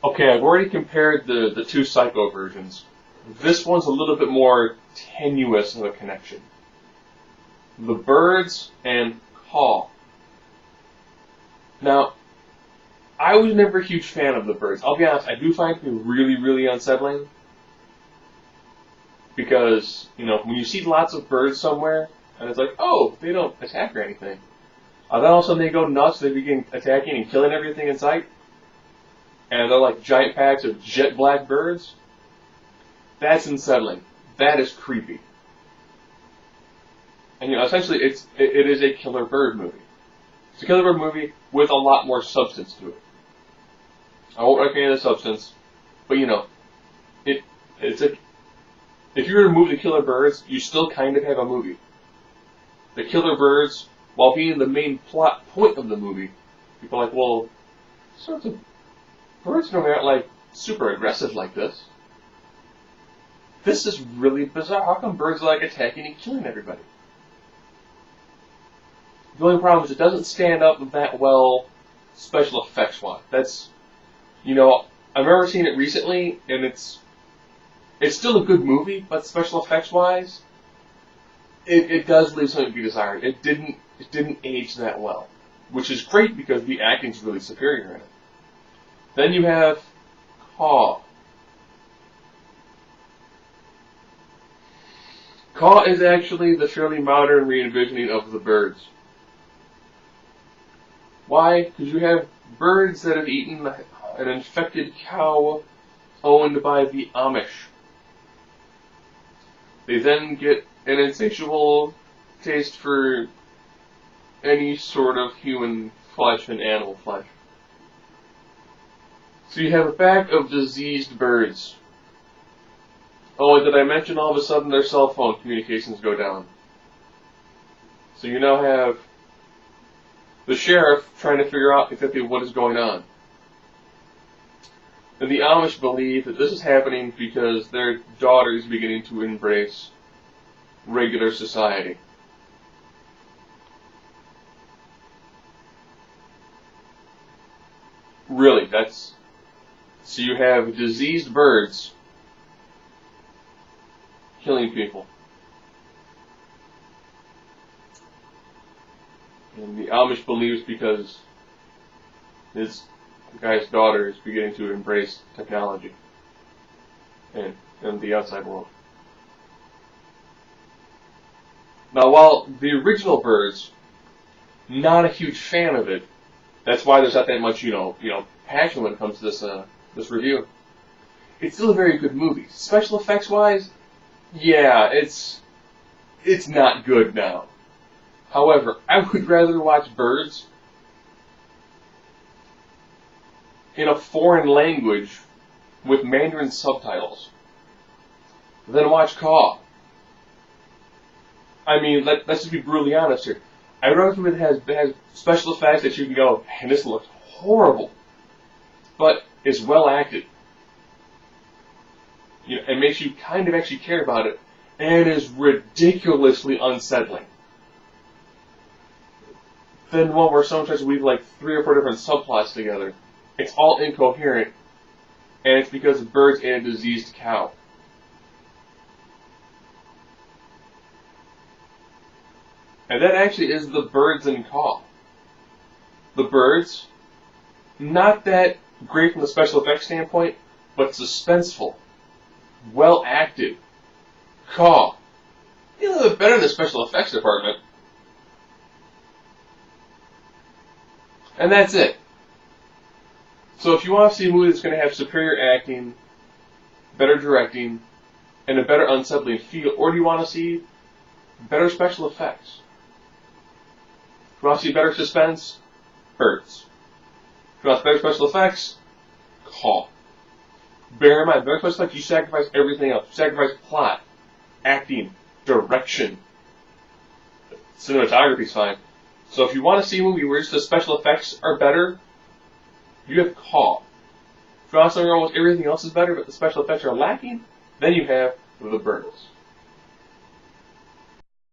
Okay, I've already compared the two Psycho versions. This one's a little bit more tenuous of a connection. The Birds and Kaw. Now, I was never a huge fan of the Birds. I'll be honest, I do find it to be really, really unsettling. Because, when you see lots of birds somewhere, and it's like, oh, they don't attack or anything. Then all of a sudden they go nuts, they begin attacking and killing everything in sight. And they're like giant packs of jet black birds. That's unsettling. That is creepy. And essentially it is a killer bird movie. It's a killer bird movie with a lot more substance to it. I won't recommend the substance, but it's a. If you were to remove the killer birds, you still kind of have a movie. The killer birds, while being the main plot point of the movie, people are like, well, sorts of birds normally aren't like super aggressive like this. This is really bizarre. How come birds are like attacking and killing everybody? The only problem is it doesn't stand up that well special effects wise. That's, I remember seeing it recently, and it's still a good movie, but special effects wise, it does leave something to be desired. It didn't age that well, which is great because the acting's really superior in it. Then you have Kaw. Kaw is actually the fairly modern re-envisioning of the Birds. Why? Because you have birds that have eaten an infected cow owned by the Amish. They then get an insatiable taste for any sort of human flesh and animal flesh. So you have a pack of diseased birds. Oh, and did I mention all of a sudden their cell phone communications go down? So you now have the sheriff trying to figure out exactly what is going on. And the Amish believe that this is happening because their daughter is beginning to embrace regular society. Really, so you have diseased birds killing people. And the Amish believes because this guy's daughter is beginning to embrace technology and the outside world. Now, while the original Birds, not a huge fan of it, that's why there's not that much, passion when it comes to this review. It's still a very good movie. Special effects wise, yeah, it's not good now. However, I would rather watch Birds in a foreign language with Mandarin subtitles than watch Kaw. I mean, let's just be brutally honest here. I don't know if it has special effects that you can go, and this looks horrible, but it's well acted. It makes you kind of actually care about it, and is ridiculously unsettling. Then one where someone tries to weave like 3 or 4 different subplots together. It's all incoherent, and it's because of birds and a diseased cow. And that actually is the Birds and Kaw. The Birds, not that great from the special effects standpoint, but suspenseful, well acted. Kaw, a little bit better in the special effects department. And that's it. So if you want to see a movie that's going to have superior acting, better directing, and a better unsettling feel, or do you want to see better special effects? If you want to see better suspense, Birds. If you want better special effects, Kaw. Bear in mind, better special effects, you sacrifice everything else. You sacrifice plot, acting, direction. Cinematography's fine. So if you want to see a movie where just the special effects are better, you have Kaw. If you want something where almost everything else is better, but the special effects are lacking, then you have The Birds.